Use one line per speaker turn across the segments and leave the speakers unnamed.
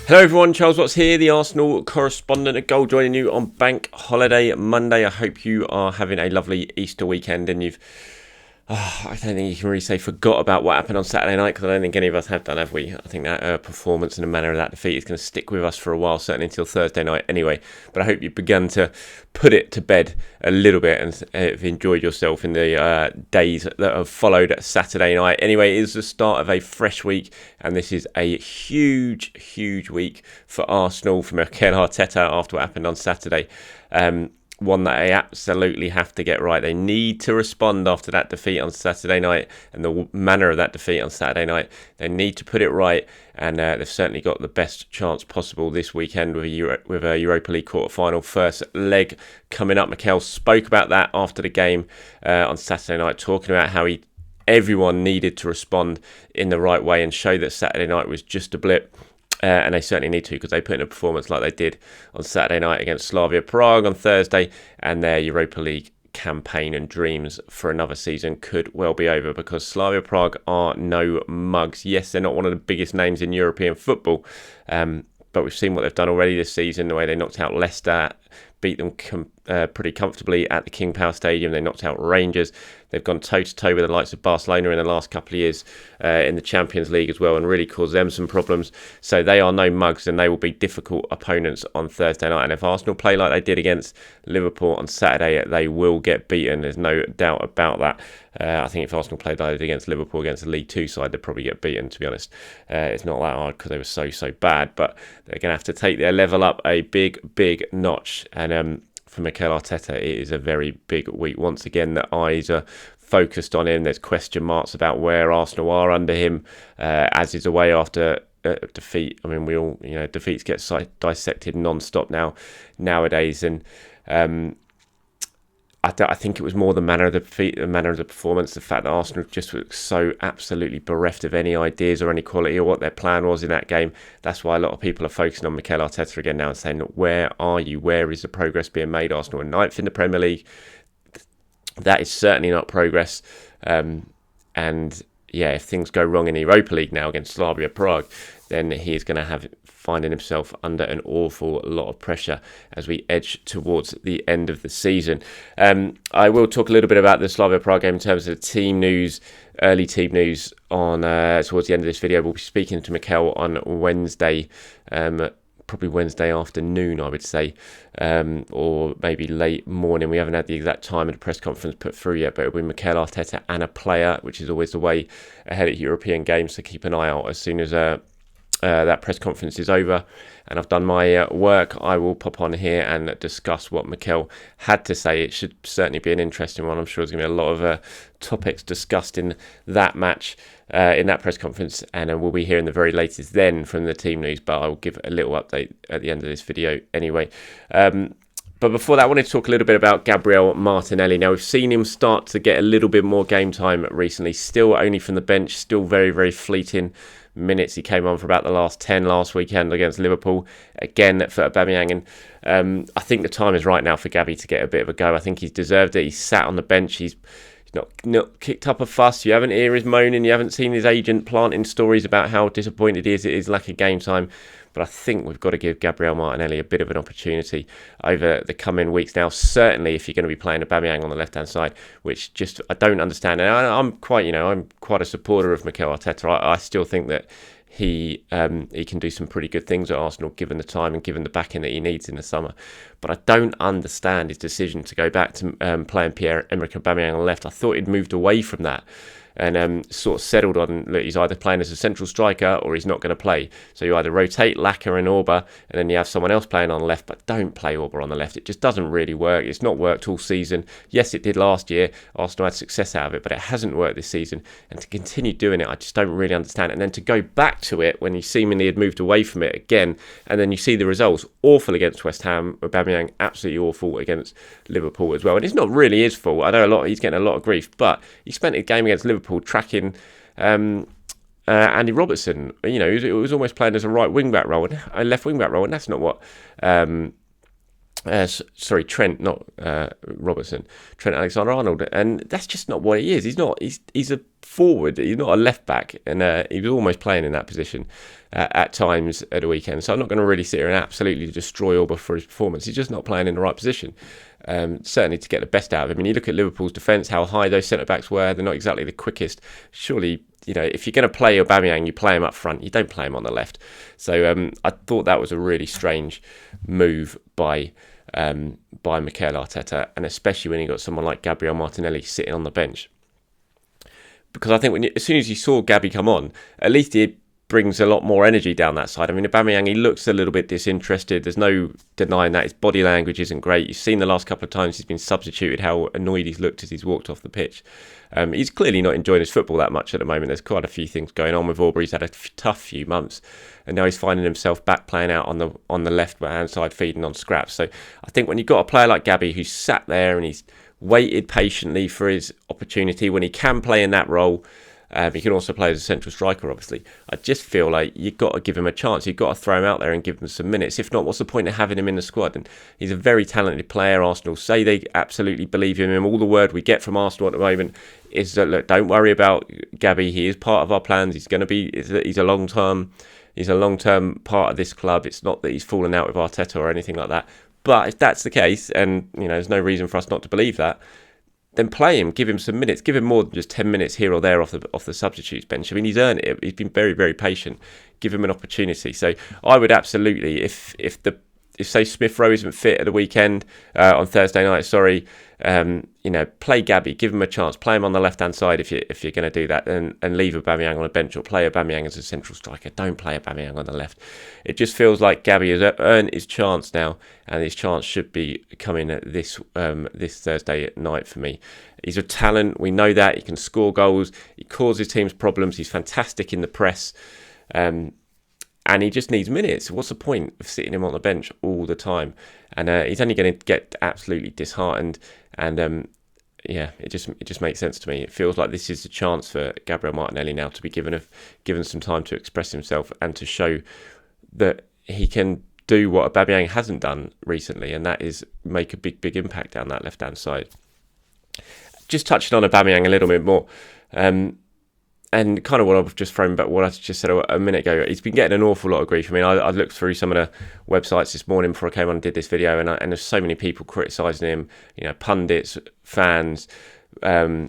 Hello everyone, Charles Watts here, the Arsenal correspondent at Goal, joining you on Bank Holiday Monday. I hope you are having a lovely Easter weekend and you've, I don't think you can really say forgot about what happened on Saturday night, because I don't think any of us have done, have we? I think that performance and the manner of that defeat is going to stick with us for a while, certainly until Thursday night anyway. But I hope you've begun to put it to bed a little bit and have enjoyed yourself in the days that have followed Saturday night. Anyway, it is the start of a fresh week, and this is a huge week for Arsenal, for Mikel Arteta after what happened on Saturday. One that they absolutely have to get right. They need to respond after that defeat on Saturday night and the manner of that defeat on Saturday night. They need to put it right, and they've certainly got the best chance possible this weekend with a Europa League quarter-final first leg coming up. Mikel spoke about that after the game on Saturday night, talking about how everyone needed to respond in the right way and show that Saturday night was just a blip. And they certainly need to, because they put in a performance like they did on Saturday night against Slavia Prague on Thursday, and their Europa League campaign and dreams for another season could well be over, because Slavia Prague are no mugs. Yes, they're not one of the biggest names in European football, but we've seen what they've done already this season, the way they knocked out Leicester, beat them pretty comfortably at the King Power Stadium. They knocked out Rangers. They've gone toe-to-toe with the likes of Barcelona in the last couple of years in the Champions League as well, and really caused them some problems. So they are no mugs, and they will be difficult opponents on Thursday night. And if Arsenal play like they did against Liverpool on Saturday, they will get beaten. There's no doubt about that. I think if Arsenal played like they did against Liverpool, against the League Two side, they'd probably get beaten, to be honest. It's not that hard because they were so bad, but they're going to have to take their level up a big notch. And for Mikel Arteta, it is a very big week. Once again, the eyes are focused on him. There's question marks about where Arsenal are under him, as is the way after defeat. I mean, we all, defeats get dissected non-stop nowadays, and I think it was more the manner of the defeat, the manner of the performance, the fact that Arsenal just were so absolutely bereft of any ideas or any quality or what their plan was in that game. That's why a lot of people are focusing on Mikel Arteta again now and saying, where are you? Where is the progress being made? Arsenal are 9th in the Premier League. That is certainly not progress. And yeah, if things go wrong in the Europa League now against Slavia Prague, then he is going to finding himself under an awful lot of pressure as we edge towards the end of the season. I will talk a little bit about the Slavia Prague game in terms of team news, early team news on towards the end of this video. We'll be speaking to Mikel on Wednesday, probably Wednesday afternoon, I would say, or maybe late morning. We haven't had the exact time of the press conference put through yet, but it'll be Mikel Arteta and a player, which is always the way ahead at European games, so keep an eye out. As soon as that press conference is over and I've done my work, I will pop on here and discuss what Mikel had to say. It should certainly be an interesting one. I'm sure there's going to be a lot of topics discussed in that match, in that press conference, and we'll be hearing the very latest then from the team news, but I'll give a little update at the end of this video anyway. But before that, I wanted to talk a little bit about Gabriel Martinelli. Now, we've seen him start to get a little bit more game time recently, still only from the bench, still very fleeting minutes. He came on for about the last 10 last weekend against Liverpool, again for Aubameyang, and I think the time is right now for Gabby to get a bit of a go. I think he's deserved it. He's sat on the bench, he's not kicked up a fuss. You haven't heard his moaning, you haven't seen his agent planting stories about how disappointed he is at his lack of game time. But I think we've got to give Gabriel Martinelli a bit of an opportunity over the coming weeks now. Certainly, if you're going to be playing Aubameyang on the left-hand side, which just I don't understand. And I'm quite a supporter of Mikel Arteta. I still think that he can do some pretty good things at Arsenal, given the time and given the backing that he needs in the summer. But I don't understand his decision to go back to playing Pierre-Emerick Aubameyang on the left. I thought he'd moved away from that and sort of settled on, look, he's either playing as a central striker or he's not going to play. So you either rotate Laka and Auba, and then you have someone else playing on the left, but don't play Auba on the left. It just doesn't really work. It's not worked all season. Yes, it did last year. Arsenal had success out of it, but it hasn't worked this season. And to continue doing it, I just don't really understand it. And then to go back to it when you seemingly had moved away from it again, and then you see the results, awful against West Ham, Aubameyang absolutely awful against Liverpool as well. And it's not really his fault. I know he's getting a lot of grief, but he spent a game against Liverpool tracking Andy Robertson. It was almost playing as a right wing back role, a left wing back role, and that's not what Trent, not Robertson, Trent Alexander-Arnold, and that's just not what he is. He's a forward. He's not a left back, and he was almost playing in that position at times at the weekend. So I'm not going to really sit here and absolutely destroy Auba for his performance. He's just not playing in the right position. Certainly to get the best out of him. I mean, you look at Liverpool's defence, how high those centre-backs were. They're not exactly the quickest. Surely, if you're going to play Aubameyang, you play him up front. You don't play him on the left. So I thought that was a really strange move by Mikel Arteta, and especially when you got someone like Gabriel Martinelli sitting on the bench. Because I think as soon as you saw Gabby come on, at least he brings a lot more energy down that side. I mean, Aubameyang, he looks a little bit disinterested. There's no denying that. His body language isn't great. You've seen the last couple of times he's been substituted, how annoyed he's looked as he's walked off the pitch. He's clearly not enjoying his football that much at the moment. There's quite a few things going on with Aubrey. He's had a tough few months, and now he's finding himself back playing out on the left-hand side, feeding on scraps. So I think when you've got a player like Gabby who's sat there and he's waited patiently for his opportunity when he can play in that role, he can also play as a central striker, obviously. I just feel like you've got to give him a chance. You've got to throw him out there and give him some minutes. If not, what's the point of having him in the squad? And he's a very talented player. Arsenal say they absolutely believe in him. All the word we get from Arsenal at the moment is that, look, don't worry about Gabby. He is part of our plans. He's going to be. He's a long-term part of this club. It's not that he's fallen out with Arteta or anything like that. But if that's the case, and there's no reason for us not to believe that, then play him, give him some minutes, give him more than just 10 minutes here or there off the substitutes bench. I mean, he's earned it. He's been very, very patient. Give him an opportunity. So I would absolutely, if say Smith Rowe isn't fit at the weekend on Thursday night, play Gabby, give him a chance, play him on the left hand side if you're going to do that, and leave Aubameyang on a bench, or play Aubameyang as a central striker. Don't play Aubameyang on the left. It just feels like Gabby has earned his chance now, and his chance should be coming this Thursday night for me. He's a talent, we know that. He can score goals, he causes teams problems, he's fantastic in the press. And he just needs minutes. What's the point of sitting him on the bench all the time? And he's only going to get absolutely disheartened. And it just makes sense to me. It feels like this is a chance for Gabriel Martinelli now to be given some time to express himself and to show that he can do what Aubameyang hasn't done recently, and that is make a big impact down that left-hand side. Just touching on Aubameyang a little bit more. And kind of what I've just thrown back, what I just said a minute ago, he's been getting an awful lot of grief. I mean, I looked through some of the websites this morning before I came on and did this video, and there's so many people criticising him, pundits, fans, for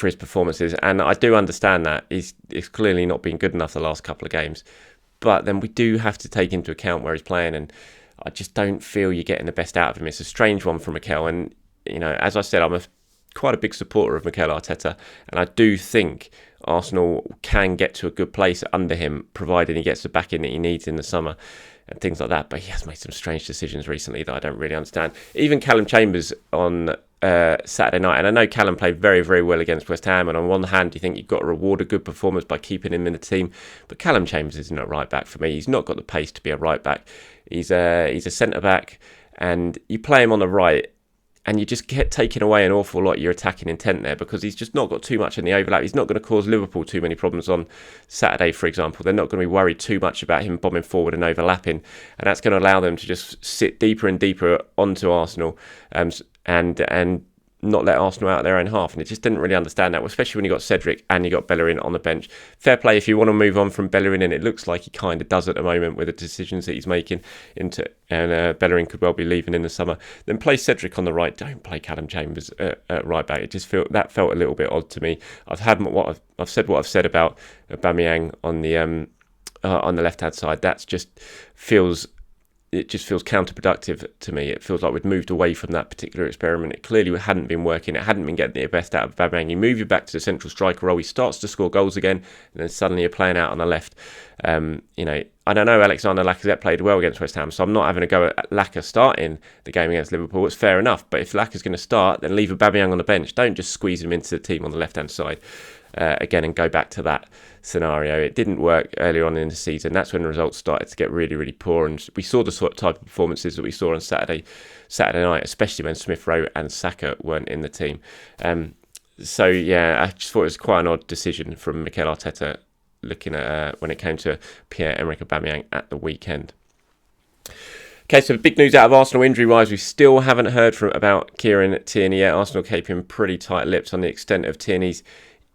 his performances. And I do understand that. He's clearly not been good enough the last couple of games. But then we do have to take into account where he's playing, and I just don't feel you're getting the best out of him. It's a strange one from Mikel, and, as I said, I'm quite a big supporter of Mikel Arteta, and I do think Arsenal can get to a good place under him, provided he gets the backing that he needs in the summer and things like that. But he has made some strange decisions recently that I don't really understand. Even Callum Chambers on Saturday night, and I know Callum played very, very well against West Ham, and on one hand you think you've got to reward a good performance by keeping him in the team, but Callum Chambers isn't a right back for me. He's not got the pace to be a right back. He's a centre back, and you play him on the right, and you just get taking away an awful lot of your attacking intent there, because he's just not got too much in the overlap. He's not going to cause Liverpool too many problems on Saturday, for example. They're not going to be worried too much about him bombing forward and overlapping, and that's going to allow them to just sit deeper and deeper onto Arsenal and not let Arsenal out of their own half. And it just didn't really understand that, especially when you got Cedric and you got Bellerin on the bench. Fair play if you want to move on from Bellerin, and it looks like he kind of does at the moment with the decisions that he's making and Bellerin could well be leaving in the summer. Then play Cedric on the right. Don't play Callum Chambers at right back. It just felt a little bit odd to me. I've said what I've said about Aubameyang on the left hand side. It just feels counterproductive to me. It feels like we'd moved away from that particular experiment. It clearly hadn't been working. It hadn't been getting the best out of Aubameyang. You move you back to the central striker role. He starts to score goals again, and then suddenly you're playing out on the left. I don't know, Alexander Lacazette played well against West Ham, so I'm not having a go at Laka starting the game against Liverpool. It's fair enough. But if Laka's going to start, then leave Aubameyang on the bench. Don't just squeeze him into the team on the left-hand side again and go back to that scenario. It didn't work earlier on in the season. That's when the results started to get really, really poor, and we saw the sort of type of performances that we saw on Saturday night, especially when Smith Rowe and Saka weren't in the team. I just thought it was quite an odd decision from Mikel Arteta looking at when it came to Pierre-Emerick Aubameyang at the weekend. Okay, so big news out of Arsenal injury-wise. We still haven't heard about Kieran Tierney yet. Arsenal keeping pretty tight-lipped on the extent of Tierney's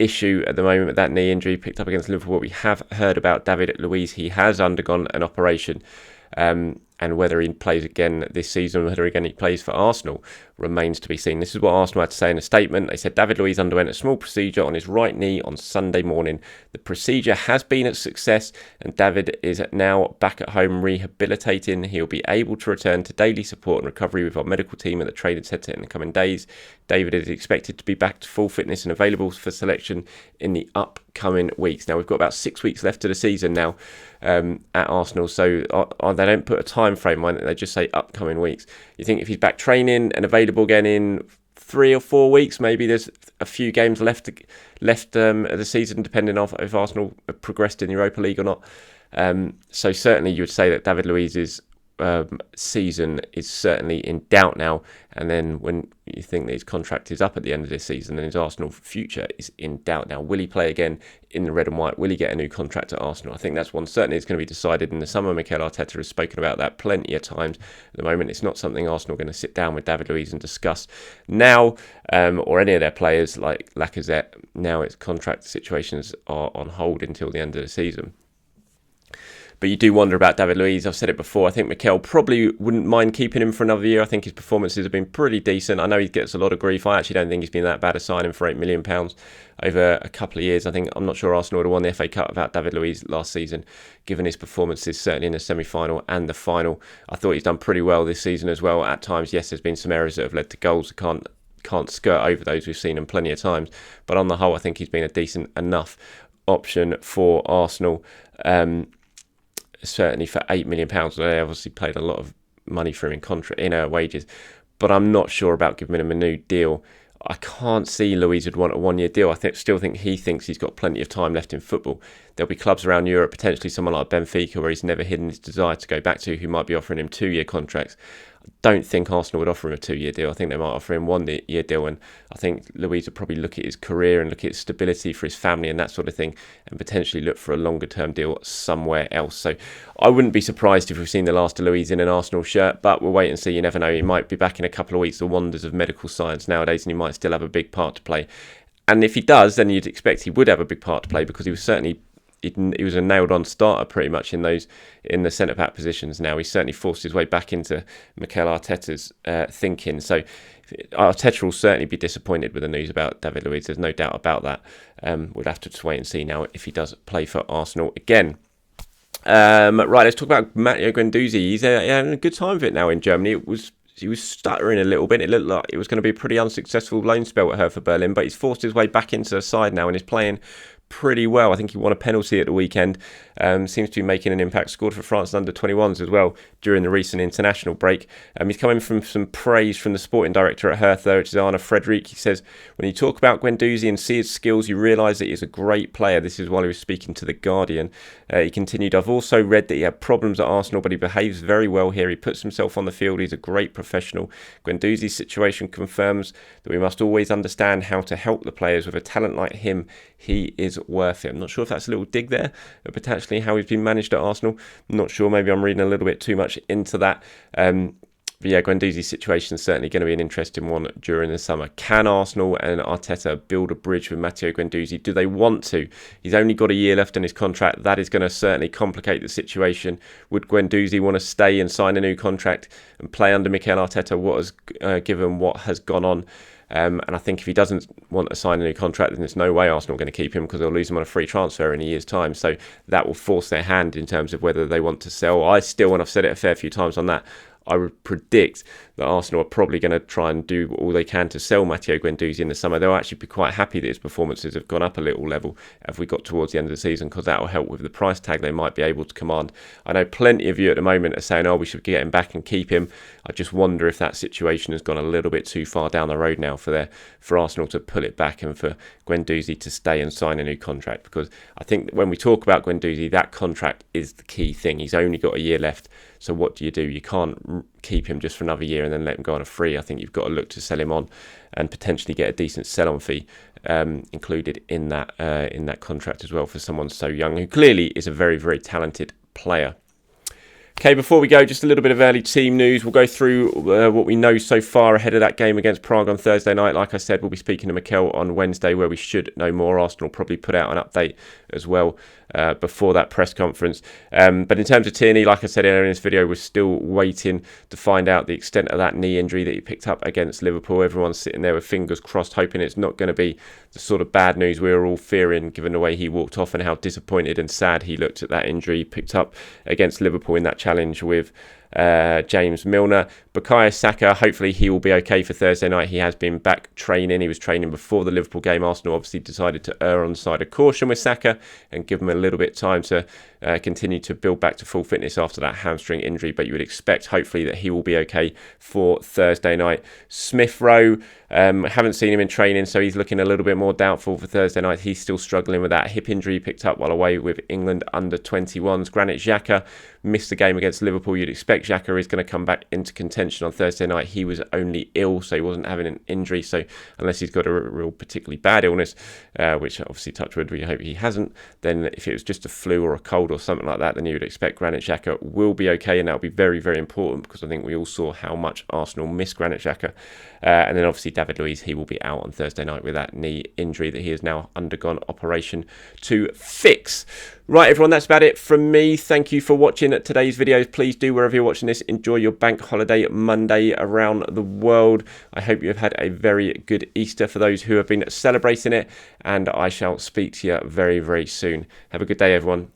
issue at the moment with that knee injury picked up against Liverpool. We have heard about David Luiz. He has undergone an operation, and whether he plays again this season, whether again he plays for Arsenal, remains to be seen. This is what Arsenal had to say in a statement. They said David Luiz underwent a small procedure on his right knee on Sunday morning. The procedure has been a success, and David is now back at home rehabilitating. He'll be able to return to daily support and recovery with our medical team at the training centre in the coming days. David is expected to be back to full fitness and available for selection in the upcoming weeks. Now, we've got about 6 weeks left of the season now at Arsenal, so they don't put a time frame on it. They just say upcoming weeks. You think if he's back training and available again in 3 or 4 weeks, maybe there's a few games left of the season, depending on if Arsenal have progressed in the Europa League or not. So certainly you would say that David Luiz's season is certainly in doubt now, and then when you think that his contract is up at the end of this season, then his Arsenal future is in doubt now. Will he play again in the red and white? Will he get a new contract at Arsenal? I think that's one certainly is going to be decided in the summer. Mikel Arteta has spoken about that plenty of times. At the moment, it's not something Arsenal are going to sit down with David Luiz and discuss now, or any of their players like Lacazette. Now its contract situations are on hold until the end of the season. But you do wonder about David Luiz. I've said it before. I think Mikel probably wouldn't mind keeping him for another year. I think his performances have been pretty decent. I know he gets a lot of grief. I actually don't think he's been that bad a signing for £8 million over a couple of years. I'm not sure Arsenal would have won the FA Cup without David Luiz last season, given his performances, certainly in the semi-final and the final. I thought he's done pretty well this season as well. At times, yes, there's been some errors that have led to goals. I can't skirt over those. We've seen them plenty of times. But on the whole, I think he's been a decent enough option for Arsenal. Certainly for £8 million. They obviously paid a lot of money for him in wages. But I'm not sure about giving him a new deal. I can't see Luiz would want a one-year deal. Still think he thinks he's got plenty of time left in football. There'll be clubs around Europe, potentially someone like Benfica, where he's never hidden his desire to go back to, who might be offering him 2-year contracts. I don't think Arsenal would offer him a 2-year deal. I think they might offer him 1-year deal, and I think Luiz would probably look at his career and look at stability for his family and that sort of thing, and potentially look for a longer-term deal somewhere else. So I wouldn't be surprised if we've seen the last of Luiz in an Arsenal shirt, but we'll wait and see. You never know. He might be back in a couple of weeks. The wonders of medical science nowadays, and he might still have a big part to play. And if he does, then you'd expect he would have a big part to play, because he was certainly he was a nailed-on starter pretty much in the centre-back positions now. He's certainly forced his way back into Mikel Arteta's thinking. So Arteta will certainly be disappointed with the news about David Luiz. There's no doubt about that. We'll have to just wait and see now if he does play for Arsenal again. Right, let's talk about Matteo Guendouzi. He's having a good time of it now in Germany. He was stuttering a little bit. It looked like it was going to be a pretty unsuccessful loan spell at Hertha Berlin, but he's forced his way back into the side now and is playing pretty well. I think he won a penalty at the weekend. Seems to be making an impact. Scored for France under 21s as well during the recent international break. He's coming from some praise from the sporting director at Hertha, which is Arne Frederick. He says, when you talk about Guendouzi and see his skills, you realise that he's a great player. This is while he was speaking to The Guardian. He continued, I've also read that he had problems at Arsenal, but he behaves very well here. He puts himself on the field. He's a great professional. Guendouzi's situation confirms that we must always understand how to help the players. With a talent like him, he is worth it. I'm not sure if that's a little dig there, but potentially how he's been managed at Arsenal. I'm not sure. Maybe I'm reading a little bit too much into that. But yeah, Guendouzi's situation is certainly going to be an interesting one during the summer. Can Arsenal and Arteta build a bridge with Matteo Guendouzi? Do they want to? He's only got a year left on his contract. That is going to certainly complicate the situation. Would Guendouzi want to stay and sign a new contract and play under Mikel Arteta, given what has gone on? And I think if he doesn't want to sign a new contract, then there's no way Arsenal are going to keep him, because they'll lose him on a free transfer in a year's time. So that will force their hand in terms of whether they want to sell. I still, and I've said it a fair few times on that, I would predict that Arsenal are probably going to try and do all they can to sell Matteo Guendouzi in the summer. They'll actually be quite happy that his performances have gone up a little level as we got towards the end of the season, because that will help with the price tag they might be able to command. I know plenty of you at the moment are saying, we should get him back and keep him. I just wonder if that situation has gone a little bit too far down the road now for Arsenal to pull it back and for Guendouzi to stay and sign a new contract, because I think when we talk about Guendouzi, that contract is the key thing. He's only got a year left. So what do? You can't keep him just for another year and then let him go on a free. I think you've got to look to sell him on and potentially get a decent sell-on fee included in that contract as well for someone so young, who clearly is a very, very talented player. Okay, before we go, just a little bit of early team news. We'll go through what we know so far ahead of that game against Prague on Thursday night. Like I said, we'll be speaking to Mikel on Wednesday, where we should know more. Arsenal will probably put out an update as well before that press conference. But in terms of Tierney, like I said earlier in this video, we're still waiting to find out the extent of that knee injury that he picked up against Liverpool. Everyone's sitting there with fingers crossed, hoping it's not going to be the sort of bad news we were all fearing, given the way he walked off and how disappointed and sad he looked at that injury he picked up against Liverpool in that challenge with James Milner. Bukayo Saka, hopefully he will be okay for Thursday night. He has been back training. He was training before the Liverpool game. Arsenal obviously decided to err on the side of caution with Saka and give him a little bit of time to continue to build back to full fitness after that hamstring injury, but you would expect hopefully that he will be okay for Thursday night. Smith Rowe, haven't seen him in training, so he's looking a little bit more doubtful for Thursday night. He's still struggling with that hip injury he picked up while away with England under 21s. Granit Xhaka missed the game against Liverpool. You'd expect Xhaka is going to come back into contention on Thursday night. He was only ill, so he wasn't having an injury. So unless he's got a real particularly bad illness, which obviously touch wood, we hope he hasn't, then if it was just a flu or a cold or something like that, then you would expect Granit Xhaka will be okay, and that'll be very, very important because I think we all saw how much Arsenal miss Granit Xhaka. And then obviously David Luiz, he will be out on Thursday night with that knee injury that he has now undergone operation to fix. Right, everyone, that's about it from me. Thank you for watching today's videos. Please do, wherever you're watching this, enjoy your bank holiday Monday around the world. I hope you have had a very good Easter for those who have been celebrating it, and I shall speak to you very, very soon. Have a good day, everyone.